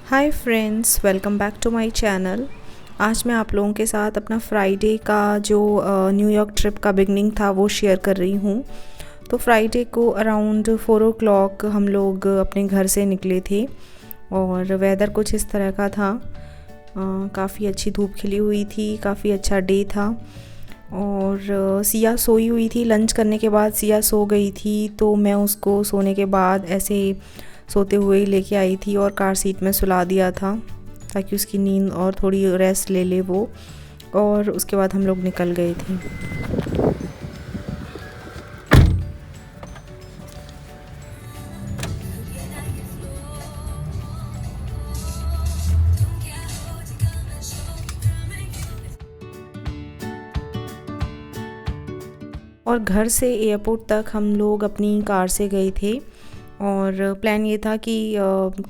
Hi friends, welcome back to my channel. आज मैं आप लोगों के साथ अपना फ्राइडे का जो न्यूयॉर्क ट्रिप का बिगनिंग था वो शेयर कर रही हूँ। तो फ्राइडे को अराउंड 4 o'clock हम लोग अपने घर से निकले थे और वेदर कुछ इस तरह का था। काफ़ी अच्छी धूप खिली हुई थी, काफ़ी अच्छा डे था। और सिया सोई हुई थी। लंच करने के बाद सिया सो गई थी, तो मैं उसको सोने के बाद ऐसे सोते हुए ही लेके आई थी और कार सीट में सुला दिया था ताकि उसकी नींद और थोड़ी रेस्ट ले ले वो। और उसके बाद हम लोग निकल गए थे। और घर से एयरपोर्ट तक हम लोग अपनी कार से गए थे और प्लान ये था कि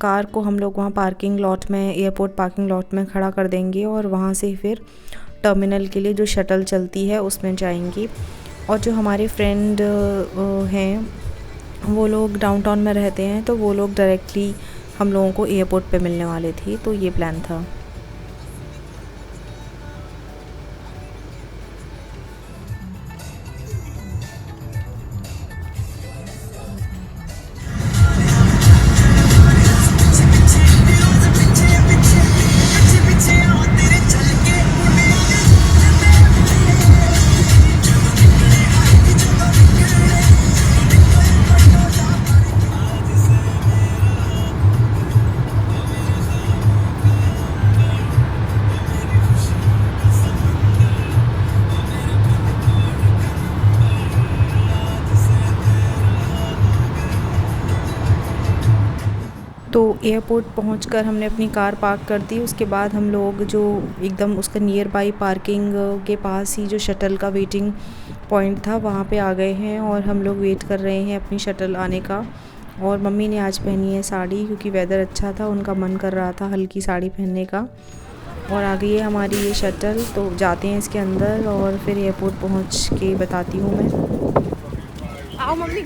कार को हम लोग वहाँ पार्किंग लॉट में, एयरपोर्ट पार्किंग लॉट में खड़ा कर देंगे और वहाँ से फिर टर्मिनल के लिए जो शटल चलती है उसमें जाएंगे। और जो हमारे फ्रेंड हैं वो लोग डाउनटाउन में रहते हैं, तो वो लोग डायरेक्टली हम लोगों को एयरपोर्ट पे मिलने वाले थे, तो ये प्लान था। तो एयरपोर्ट पहुंचकर हमने अपनी कार पार्क कर दी। उसके बाद हम लोग जो एकदम उसका नियर बाई पार्किंग के पास ही जो शटल का वेटिंग पॉइंट था वहाँ पे आ गए हैं और हम लोग वेट कर रहे हैं अपनी शटल आने का। और मम्मी ने आज पहनी है साड़ी, क्योंकि वेदर अच्छा था, उनका मन कर रहा था हल्की साड़ी पहनने का। और आ गई है हमारी ये शटल, तो जाते हैं इसके अंदर और फिर एयरपोर्ट पहुँच के बताती हूँ मैं। आओ मम्मी।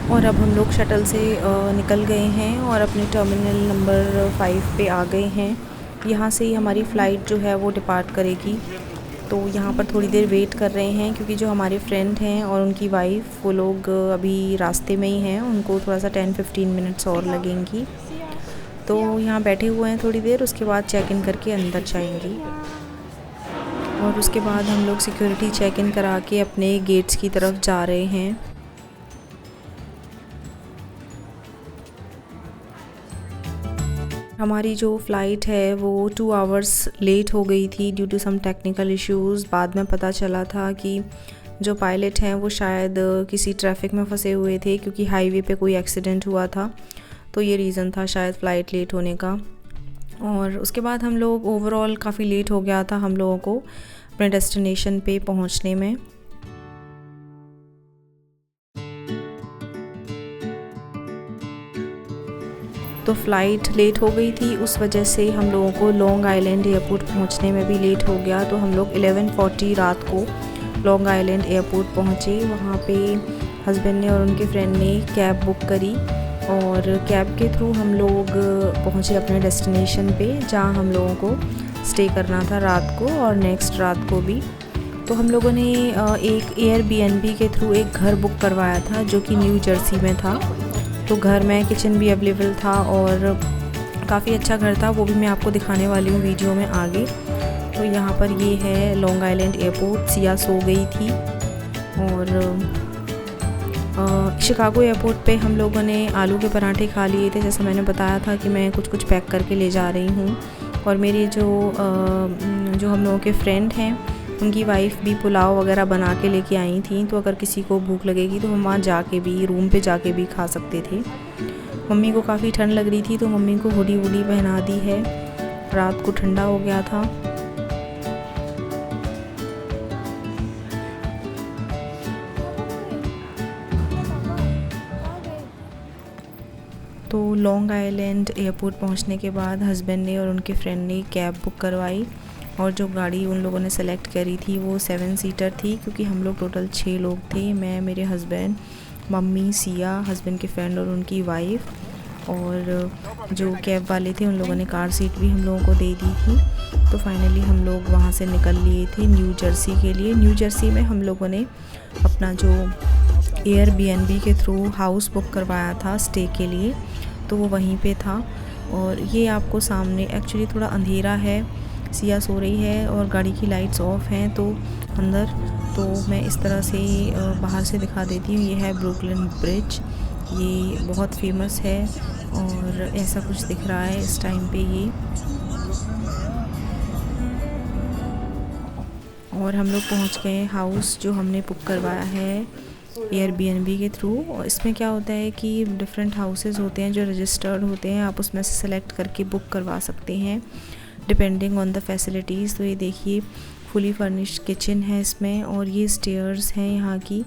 और अब हम लोग शटल से निकल गए हैं और अपने टर्मिनल नंबर 5 पे आ गए हैं। यहाँ से ही हमारी फ़्लाइट जो है वो डिपार्ट करेगी। तो यहाँ पर थोड़ी देर वेट कर रहे हैं, क्योंकि जो हमारे फ्रेंड हैं और उनकी वाइफ वो लोग अभी रास्ते में ही हैं, उनको थोड़ा सा 10-15 मिनट्स और लगेंगी। तो यहाँ बैठे हुए हैं थोड़ी देर, उसके बाद चेक इन करके अंदर जाएंगी। और उसके बाद हम लोग सिक्योरिटी चेक इन करा के अपने गेट्स की तरफ जा रहे हैं। हमारी जो फ़्लाइट है वो 2 आवर्स लेट हो गई थी due to some technical issues. बाद में पता चला था कि जो पायलट हैं वो शायद किसी ट्रैफिक में फंसे हुए थे, क्योंकि हाईवे पे कोई एक्सीडेंट हुआ था, तो ये रीज़न था शायद फ़्लाइट लेट होने का। और उसके बाद हम लोग ओवरऑल काफ़ी लेट हो गया था हम लोगों को अपने डेस्टिनेशन पे पहुंचने में। तो फ़्लाइट लेट हो गई थी, उस वजह से हम लोगों को लॉन्ग आइलैंड एयरपोर्ट पहुंचने में भी लेट हो गया। तो हम लोग 11:40 रात को लॉन्ग आइलैंड एयरपोर्ट पहुंचे। वहाँ पे हस्बैंड ने और उनके फ्रेंड ने कैब बुक करी और कैब के थ्रू हम लोग पहुँचे अपने डेस्टिनेशन पे, जहाँ हम लोगों को स्टे करना था रात को और नेक्स्ट रात को भी। तो हम लोगों ने एक एयरबीएनबी के थ्रू एक घर बुक करवाया था जो कि न्यू जर्सी में था। तो घर में किचन भी अवेलेबल था और काफ़ी अच्छा घर था, वो भी मैं आपको दिखाने वाली हूँ वीडियो में आगे। तो यहाँ पर ये है लॉन्ग आइलैंड एयरपोर्ट। सिया सो गई थी। और शिकागो एयरपोर्ट पे हम लोगों ने आलू के पराठे खा लिए थे, जैसे मैंने बताया था कि मैं कुछ कुछ पैक करके ले जा रही हूँ। और मेरे जो हम लोगों के फ्रेंड हैं उनकी वाइफ भी पुलाव वगैरह बना के लेके आई थी, तो अगर किसी को भूख लगेगी तो हम वहाँ जाके भी, रूम पे जाके भी खा सकते थे। मम्मी को काफ़ी ठंड लग रही थी तो मम्मी को हुडी वुडी पहना दी है, रात को ठंडा हो गया था। तो लॉन्ग आइलैंड एयरपोर्ट पहुंचने के बाद हस्बैंड ने और उनके फ्रेंड ने कैब बुक करवाई, और जो गाड़ी उन लोगों ने सेलेक्ट करी थी वो 7 सीटर थी, क्योंकि हम लोग टोटल 6 लोग थे। मैं, मेरे हस्बैंड, मम्मी, सिया, हस्बैंड के फ्रेंड और उनकी वाइफ, और जो कैब वाले थे उन लोगों ने कार सीट भी हम लोगों को दे दी थी। तो फाइनली हम लोग वहाँ से निकल लिए थे न्यू जर्सी के लिए। न्यू जर्सी में हम लोगों ने अपना जो एयरबीएनबी के थ्रू हाउस बुक करवाया था स्टे के लिए, तो वो वहीं पे था। और ये आपको सामने, एक्चुअली थोड़ा अंधेरा है, सिया सो रही है और गाड़ी की लाइट्स ऑफ हैं तो अंदर, तो मैं इस तरह से बाहर से दिखा देती हूँ। ये है ब्रुकलिन ब्रिज, ये बहुत फेमस है और ऐसा कुछ दिख रहा है इस टाइम पे ये। और हम लोग पहुँच गए हाउस जो हमने बुक करवाया है एयरबीएनबी के थ्रू। और इसमें क्या होता है कि डिफरेंट हाउसेस होते हैं जो रजिस्टर्ड होते हैं, आप उसमें से सेलेक्ट करके बुक करवा सकते हैं डिपेंडिंग ऑन द फैसिलिटीज़। तो ये देखिए फुली फर्निश्ड किचन है इसमें, और ये स्टेयर्स हैं यहाँ की,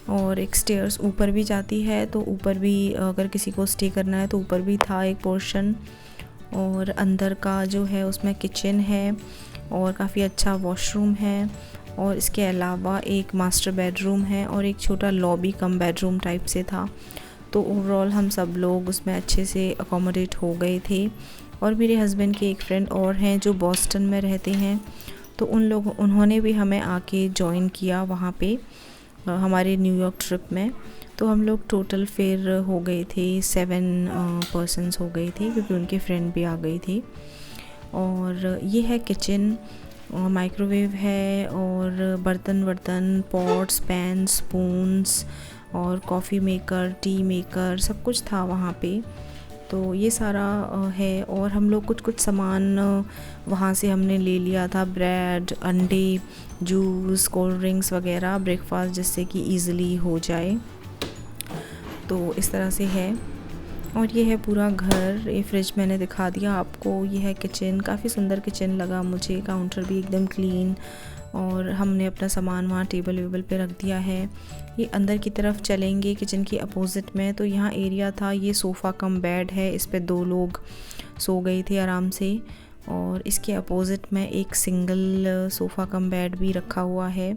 और एक स्टेयर्स ऊपर भी जाती है, तो ऊपर भी अगर किसी को स्टे करना है तो ऊपर भी था एक पोर्शन। और अंदर का जो है उसमें किचन है और काफ़ी अच्छा वॉशरूम है, और इसके अलावा एक मास्टर बेडरूम है और एक छोटा लॉबी कम बेडरूम टाइप से था। तो ओवरऑल हम सब लोग उसमें अच्छे से अकोमोडेट हो गए थे। और मेरे हस्बैंड के एक फ्रेंड और हैं जो बॉस्टन में रहते हैं, तो उन्होंने भी हमें आके ज्वाइन किया वहाँ पे हमारे न्यूयॉर्क ट्रिप में। तो हम लोग टोटल फिर हो गए थे 7 पर्सन्स हो गए थे, क्योंकि उनके फ्रेंड भी आ गए थे। और ये है किचन, माइक्रोवेव है और बर्तन, पॉट्स, पैन, स्पून्स और कॉफ़ी मेकर, टी मेकर, सब कुछ था वहाँ पे। तो ये सारा है। और हम लोग कुछ सामान वहाँ से हमने ले लिया था, ब्रेड, अंडे, जूस, कोल्ड ड्रिंक्स वगैरह, ब्रेकफास्ट जिससे कि ईज़िली हो जाए। तो इस तरह से है। और ये है पूरा घर, ये फ्रिज मैंने दिखा दिया आपको। ये है किचन, काफ़ी सुंदर किचन लगा मुझे, काउंटर भी एकदम क्लीन, और हमने अपना सामान वहाँ टेबल वेबल पे रख दिया है। ये अंदर की तरफ चलेंगे किचन की अपोजिट में, तो यहाँ एरिया था, ये सोफ़ा कम बेड है, इस पे 2 लोग सो गए थे आराम से। और इसके अपोजिट में एक सिंगल सोफ़ा कम बेड भी रखा हुआ है।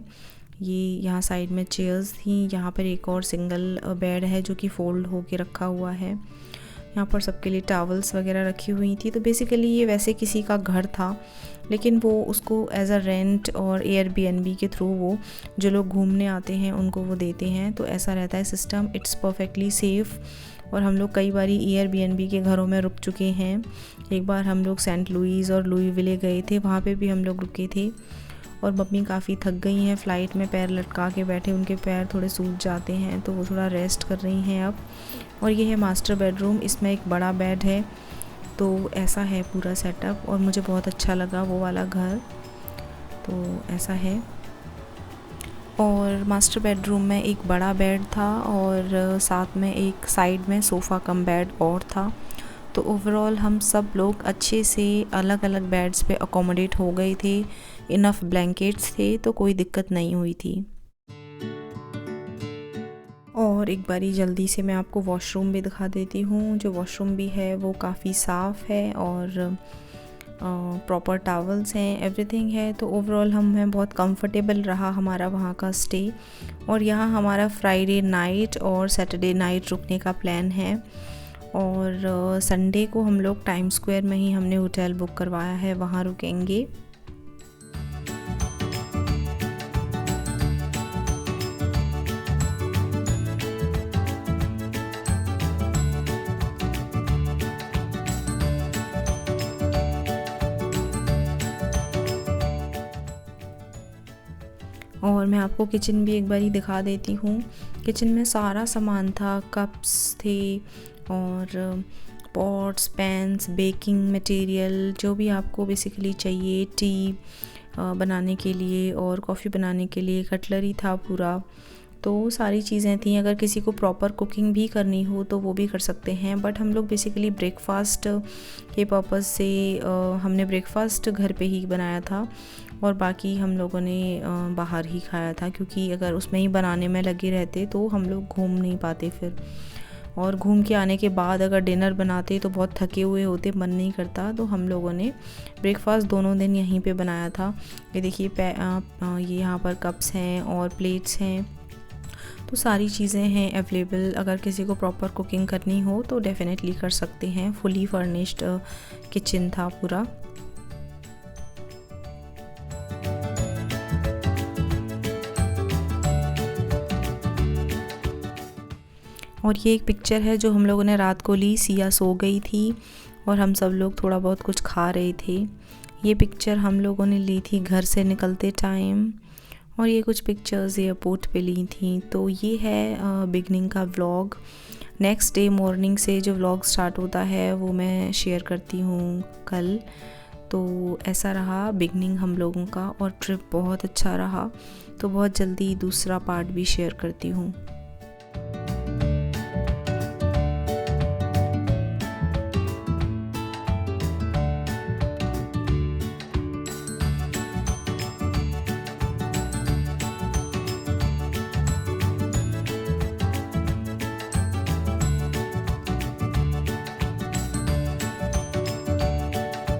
ये यहाँ साइड में चेयर्स थी, यहाँ पर एक और सिंगल बेड है जो कि फ़ोल्ड होके रखा हुआ है। यहाँ पर सबके लिए टॉवल्स वगैरह रखी हुई थी। तो बेसिकली ये वैसे किसी का घर था, लेकिन वो उसको एज अ रेंट और एयरबीएनबी के थ्रू वो जो लोग घूमने आते हैं उनको वो देते हैं। तो ऐसा रहता है सिस्टम, इट्स परफेक्टली सेफ़। और हम लोग कई बार एयरबीएनबी के घरों में रुक चुके हैं। एक बार हम लोग सेंट लुइस और लुईविले गए थे, वहाँ पे भी हम लोग रुके थे। और मम्मी काफ़ी थक गई हैं, फ़्लाइट में पैर लटका के बैठे, उनके पैर थोड़े सूज जाते हैं, तो वो थोड़ा रेस्ट कर रही हैं अब। और ये है मास्टर बेडरूम, इसमें एक बड़ा बेड है। तो ऐसा है पूरा सेटअप, और मुझे बहुत अच्छा लगा वो वाला घर। तो ऐसा है। और मास्टर बेडरूम में एक बड़ा बेड था और साथ में एक साइड में सोफ़ा कम बेड और था। तो ओवरऑल हम सब लोग अच्छे से अलग अलग बेड्स पे अकोमोडेट हो गए थे, इनफ ब्लैंकेट्स थे, तो कोई दिक्कत नहीं हुई थी। और एक बारी जल्दी से मैं आपको वॉशरूम भी दिखा देती हूँ। जो वॉशरूम भी है वो काफ़ी साफ़ है और प्रॉपर टॉवल्स हैं, एवरीथिंग है। तो ओवरऑल हमें बहुत कंफर्टेबल रहा हमारा वहाँ का स्टे। और यहाँ हमारा फ्राइडे नाइट और सैटरडे नाइट रुकने का प्लान है। और संडे को हम लोग टाइम स्क्वायर में ही हमने होटल बुक करवाया है, वहाँ रुकेंगे। और मैं आपको किचन भी एक बारी दिखा देती हूँ। किचन में सारा सामान था, कप्स थे और पॉट्स, पैन्स, बेकिंग मटेरियल, जो भी आपको बेसिकली चाहिए, टी, बनाने के लिए और कॉफ़ी बनाने के लिए, कटलरी था पूरा, तो सारी चीज़ें थी। अगर किसी को प्रॉपर कुकिंग भी करनी हो तो वो भी कर सकते हैं, बट हम लोग बेसिकली ब्रेकफास्ट के पर्पज़ से हमने ब्रेकफास्ट घर पे ही बनाया था और बाकी हम लोगों ने बाहर ही खाया था, क्योंकि अगर उसमें ही बनाने में लगे रहते तो हम लोग घूम नहीं पाते फिर, और घूम के आने के बाद अगर डिनर बनाते तो बहुत थके हुए होते, मन नहीं करता। तो हम लोगों ने ब्रेकफास्ट दोनों दिन यहीं पे बनाया था। ये देखिए ये यहाँ पर कप्स हैं और प्लेट्स हैं, तो सारी चीज़ें हैं अवेलेबल। अगर किसी को प्रॉपर कुकिंग करनी हो तो डेफिनेटली कर सकते हैं। फुली फर्निश्ड किचन था पूरा। और ये एक पिक्चर है जो हम लोगों ने रात को ली। सिया सो गई थी और हम सब लोग थोड़ा बहुत कुछ खा रहे थे। ये पिक्चर हम लोगों ने ली थी घर से निकलते टाइम, और ये कुछ पिक्चर्स एयरपोर्ट पे ली थी। तो ये है बिगनिंग का व्लॉग। नेक्स्ट डे मॉर्निंग से जो व्लॉग स्टार्ट होता है वो मैं शेयर करती हूँ कल। तो ऐसा रहा बिगनिंग हम लोगों का, और ट्रिप बहुत अच्छा रहा। तो बहुत जल्दी दूसरा पार्ट भी शेयर करती हूँ।